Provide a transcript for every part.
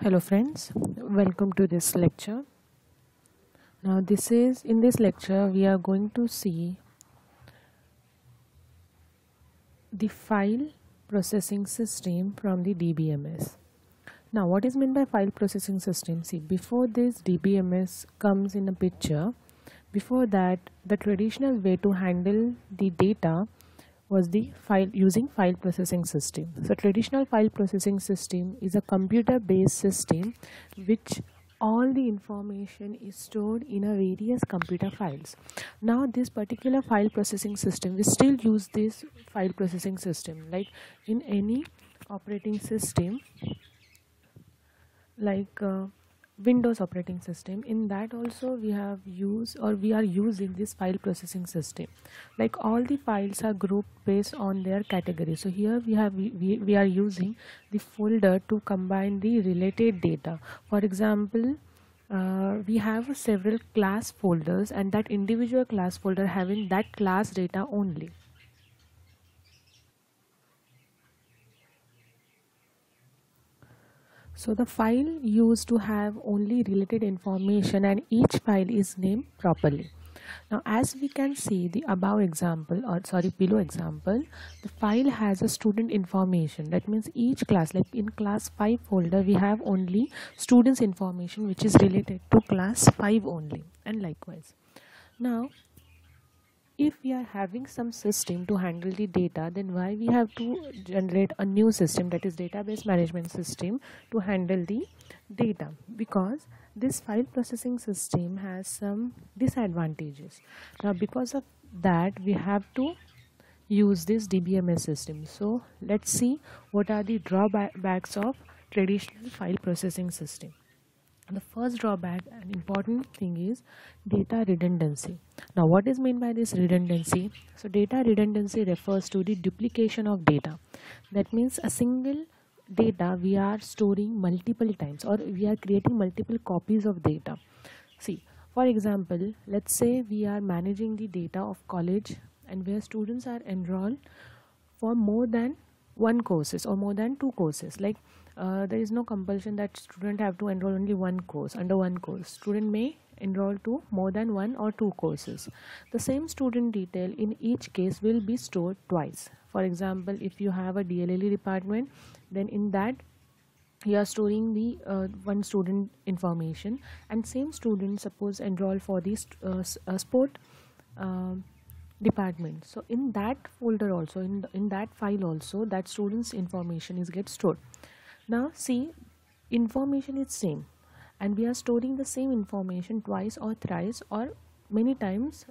Hello friends, welcome to this lecture. Now in this lecture we are going to see the file processing system from the DBMS. Now what is meant by file processing system? See, before this DBMS comes in a picture, before that the traditional way to handle the data was the file processing system. So traditional file processing system is a computer based system which all the information is stored in a various computer files. Now this particular file processing system, we still use this file processing system like in any operating system, like Windows operating system. In that also we are using this file processing system. Like all the files are grouped based on their category. So here we are using the folder to combine the related data. For example, we have several class folders, and that individual class folder having that class data only. So the file used to have only related information, and each file is named properly. Now as we can see the below example, the file has a student information. That means each class, like in class 5 folder we have only students information which is related to class 5 only, and likewise. Now if we are having some system to handle the data, then why we have to generate a new system, that is database management system, to handle the data? Because this file processing system has some disadvantages. Now because of that we have to use this DBMS system. So let's see what are the drawbacks of traditional file processing system. The first drawback and important thing is data redundancy. Now what is meant by this redundancy? So data redundancy refers to the duplication of data. That means a single data we are storing multiple times, or we are creating multiple copies of data. See, for example, let's say we are managing the data of college, and where students are enrolled for more than one courses or more than two courses. Like there is no compulsion that student have to enroll only one course. Under one course, student may enroll to more than one or two courses. The same student detail in each case will be stored twice. For example, if you have a DLLE department, then in that you are storing the one student information, and same student suppose enroll for the sport department. So in that folder also, in that file also, that students information is get stored. Now see, information is same, and we are storing the same information twice or thrice or many times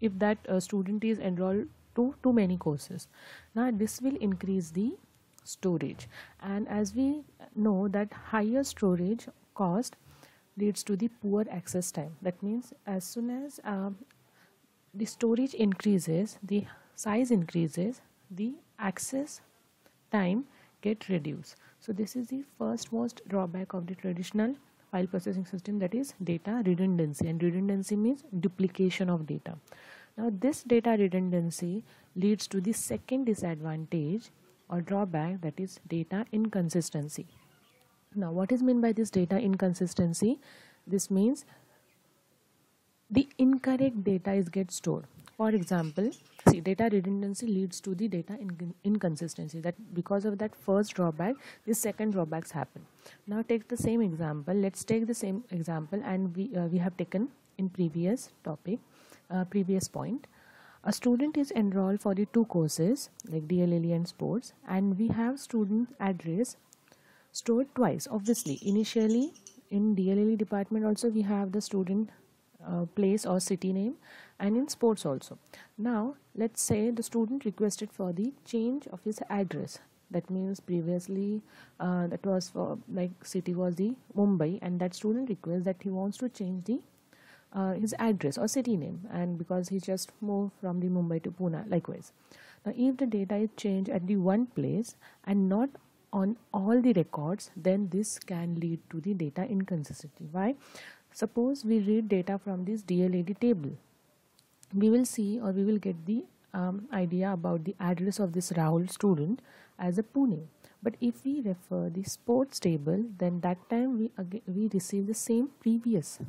if that student is enrolled to too many courses. Now this will increase the storage, and as we know that higher storage cost leads to the poor access time. That means as soon as the storage increases, the size increases, the access time get reduced. So this is the first most drawback of the traditional file processing system, that is data redundancy. And redundancy means duplication of data. Now this data redundancy leads to the second disadvantage or drawback, that is data inconsistency. Now what is meant by this data inconsistency? This means the incorrect data is get stored. For example, see, data redundancy leads to the data inconsistency. That because of that first drawback, the second drawbacks happen. Now take the same example. Let's take the same example, and we have taken in previous topic, previous point. A student is enrolled for the two courses like DLLE and sports, and we have student address stored twice. Obviously, initially in DLLE department also we have the student place or city name, and in sports also. Now let's say the student requested for the change of his address. That means previously that was for, like, city was the Mumbai, and that student requests that he wants to change the his address or city name, and because he just moved from the Mumbai to Pune, likewise. Now if the data is changed at the one place and not on all the records, then this can lead to the data inconsistency. Why? Suppose we read data from this DLAD table, we will see, or we will get the idea about the address of this Rahul student as a Pune. But if we refer the sports table, then that time we receive the same previous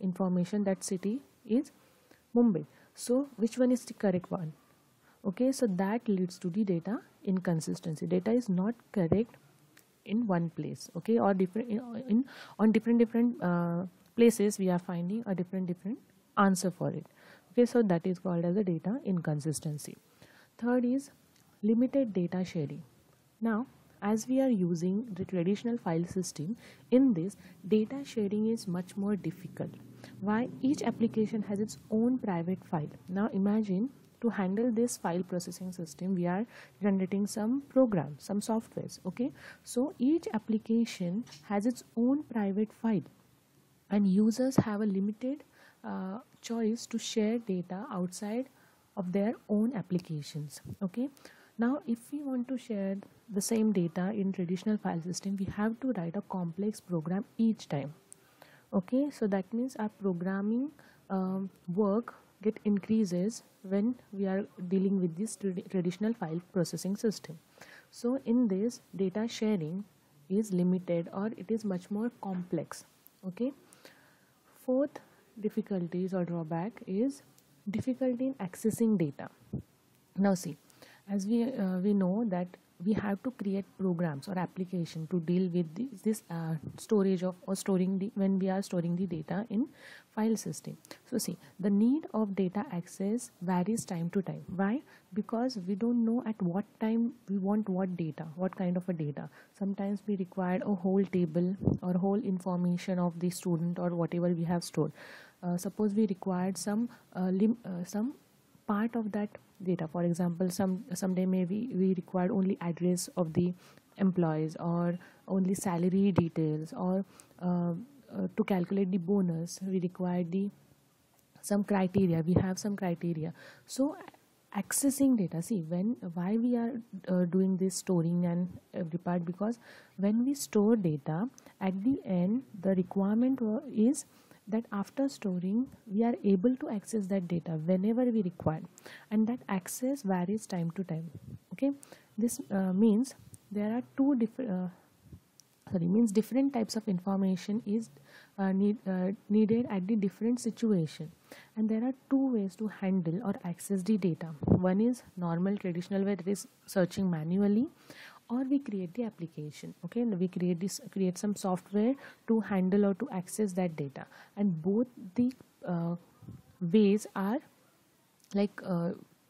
information. That city is Mumbai. So which one is the correct one? Okay, so that leads to the data inconsistency. Data is not correct in one place, okay, or different in on different places we are finding a different answer for it. Okay, so that is called as a data inconsistency. Third is limited data sharing. Now, as we are using the traditional file system, in this data sharing is much more difficult. Why? Each application has its own private file. Now imagine, to handle this file processing system, we are generating some programs, some softwares. Okay, so each application has its own private file, and users have a limited choice to share data outside of their own applications. Okay, now if we want to share the same data in traditional file system, we have to write a complex program each time. Okay, so that means our programming work get increases when we are dealing with this traditional file processing system. So in this, data sharing is limited, or it is much more complex. Okay, fourth difficulties or drawback is difficulty in accessing data. Now see, as we know that we have to create programs or application to deal with this storage of, or storing the, when we are storing the data in file system. So see, the need of data access varies time to time. Why? Because we don't know at what time we want what data, what kind of a data. Sometimes we require a whole table or whole information of the student or whatever we have stored. Suppose we required some part of that data. For example, someday maybe we required only address of the employees, or only salary details, or to calculate the bonus we require the some criteria. We have some criteria. So accessing data, see, why we are doing this storing and every part, because when we store data, at the end the requirement is that after storing we are able to access that data whenever we require, and that access varies time to time. Okay, this means there are two different different types of information is needed at the different situation, and there are two ways to handle or access the data. One is normal traditional, where it is searching manually, or we create the application. Okay, and we create some software to handle or to access that data, and both the ways are like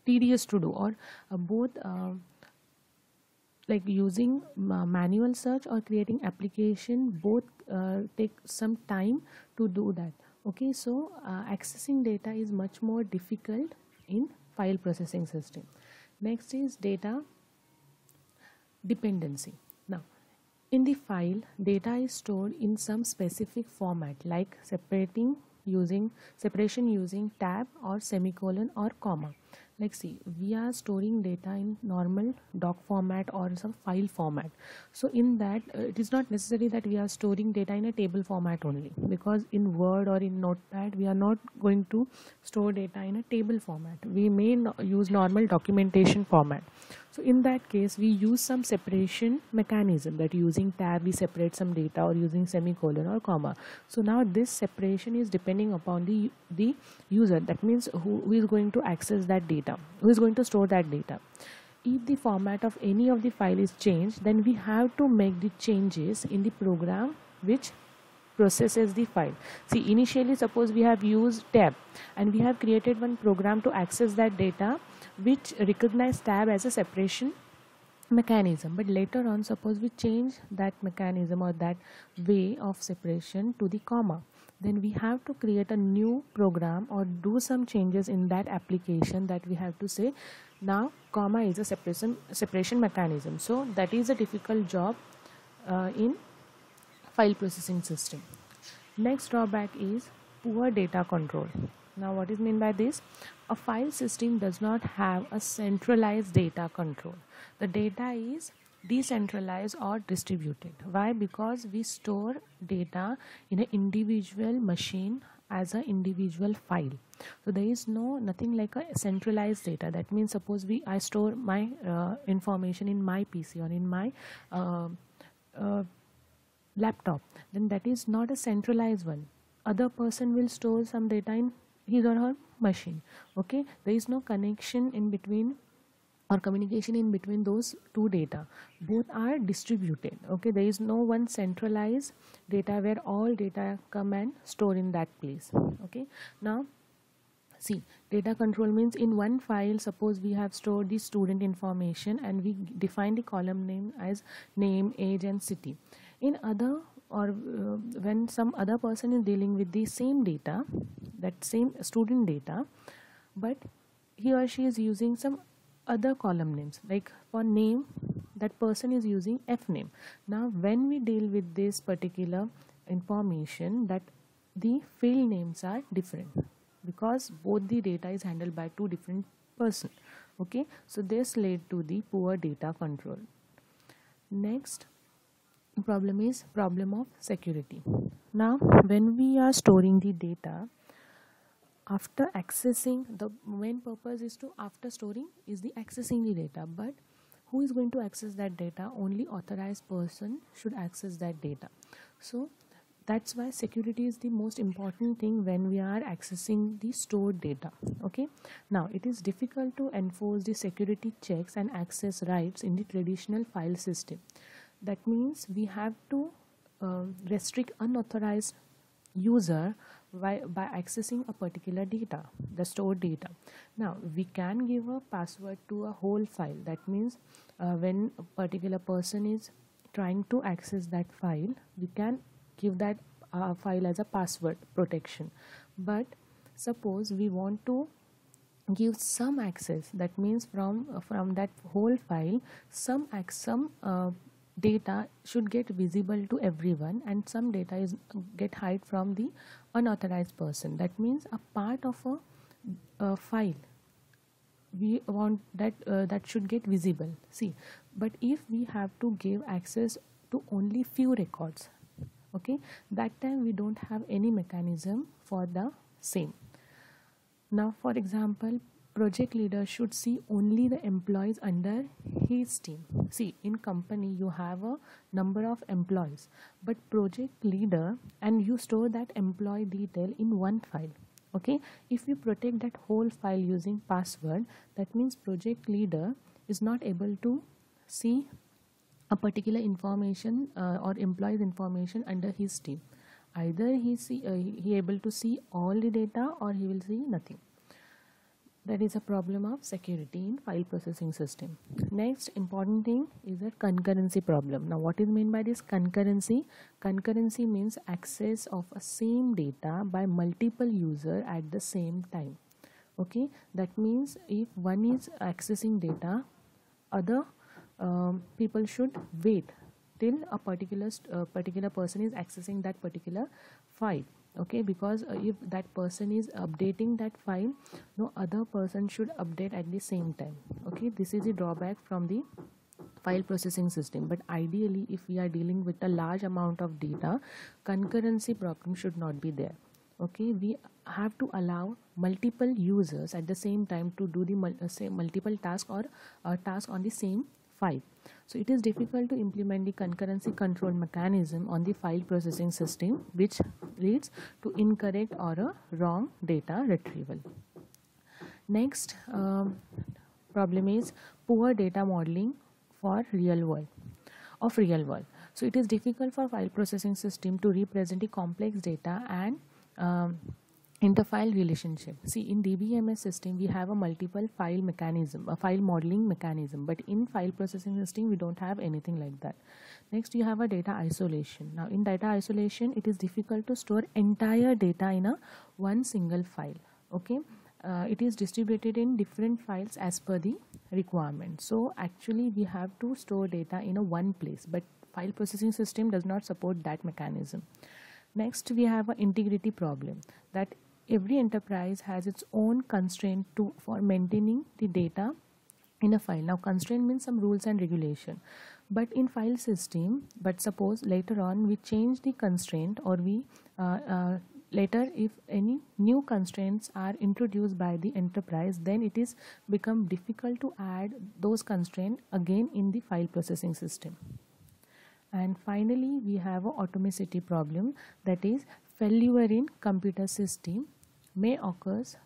tedious to do, or both like using manual search or creating application, both take some time to do that. Okay, so accessing data is much more difficult in file processing system. Next is data dependency. Now, in the file, data is stored in some specific format, like separation using tab or semicolon or comma. Like see, we are storing data in normal doc format or some file format. So in that, it is not necessary that we are storing data in a table format only, because in Word or in Notepad we are not going to store data in a table format. We may use normal documentation format. So in that case, we use some separation mechanism, that using tab we separate some data, or using semicolon or comma. So now this separation is depending upon the user. That means who is going to access that data, who is going to store that data. If the format of any of the file is changed, then we have to make the changes in the program which processes the file. See, initially suppose we have used tab, and we have created one program to access that data which recognize tab as a separation mechanism, but later on suppose we change that mechanism or that way of separation to the comma, then we have to create a new program or do some changes in that application, that we have to say now comma is a separation mechanism. So that is a difficult job in file processing system. Next drawback is poor data control. Now what is meant by this? A file system does not have a centralized data control. The data is decentralized or distributed. Why? Because we store data in an individual machine as an individual file. So there is nothing like a centralized data. That means suppose I store my information in my PC or in my uh, uh, laptop, then that is not a centralized one. Other person will store some data in his or her machine. Okay, there is no connection in between or communication in between those two data. Both are distributed. Okay, there is no one centralized data where all data come and store in that place. Okay, now see, data control means in one file, suppose we have stored the student information and we define the column name as name, age and city. In other or when some other person is dealing with the same data, that same student data, but he or she is using some other column names, like for name that person is using F name. Now when we deal with this particular information, that the field names are different because both the data is handled by two different person. Okay, so this led to the poor data control. Next problem is problem of security. Now when we are storing the data, after accessing, the main purpose is to, after storing is the accessing the data, but who is going to access that data? Only authorized person should access that data. So that's why security is the most important thing when we are accessing the stored data. Okay, now it is difficult to enforce the security checks and access rights in the traditional file system. That means we have to restrict unauthorized user by accessing a particular data, the stored data. Now we can give a password to a whole file. That means when a particular person is trying to access that file, we can give that file as a password protection. But suppose we want to give some access, that means from that whole file some data should get visible to everyone and some data is get hide from the unauthorized person. That means a part of a file we want that that should get visible. See, but if we have to give access to only few records, okay, that time we don't have any mechanism for the same. Now for example, project leader should see only the employees under his team. See, in company you have a number of employees, but project leader, and you store that employee detail in one file. Okay, if you protect that whole file using password, that means project leader is not able to see a particular information or employees information under his team. Either he able to see all the data or he will see nothing. That is a problem of security in file processing system. Next important thing is a concurrency problem. Now what is meant by this concurrency? Concurrency means access of a same data by multiple user at the same time. Okay, that means if one is accessing data, other people should wait till a particular person is accessing that particular file. Okay, because if that person is updating that file, no other person should update at the same time. Okay, this is the drawback from the file processing system. But ideally, if we are dealing with a large amount of data, concurrency problem should not be there. Okay, we have to allow multiple users at the same time to do the multiple task or task on the same file. So it is difficult to implement the concurrency control mechanism on the file processing system, which leads to incorrect or a wrong data retrieval. Next problem is poor data modeling for real world. So it is difficult for file processing system to represent the complex data and interfile relationship. See, in DBMS system we have a multiple file mechanism, a file modeling mechanism, but in file processing system we don't have anything like that. Next you have a data isolation. Now in data isolation it is difficult to store entire data in a one single file. Okay, it is distributed in different files as per the requirement. So actually we have to store data in a one place, but file processing system does not support that mechanism. Next we have an integrity problem, that every enterprise has its own constraint for maintaining the data in a file. Now constraint means some rules and regulation, but in file system, but suppose later on we change the constraint or we later if any new constraints are introduced by the enterprise, then it is become difficult to add those constraints again in the file processing system. And finally, we have a atomicity problem, that is failure in computer system may occurs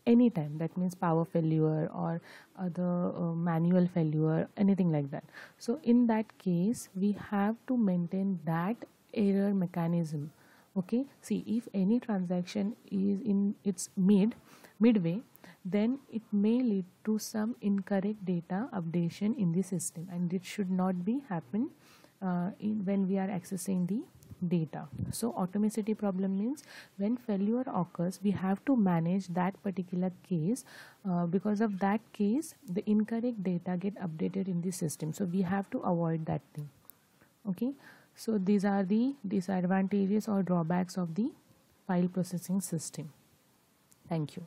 anytime. That means power failure or other manual failure, anything like that. So in that case, we have to maintain that error mechanism. Okay, see, if any transaction is in its midway, then it may lead to some incorrect data updation in the system, and it should not be happen when we are accessing the data. So atomicity problem means when failure occurs, we have to manage that particular case. Because of that case, the incorrect data get updated in the system, so we have to avoid that thing. Okay, so these are the disadvantages or drawbacks of the file processing system. Thank you.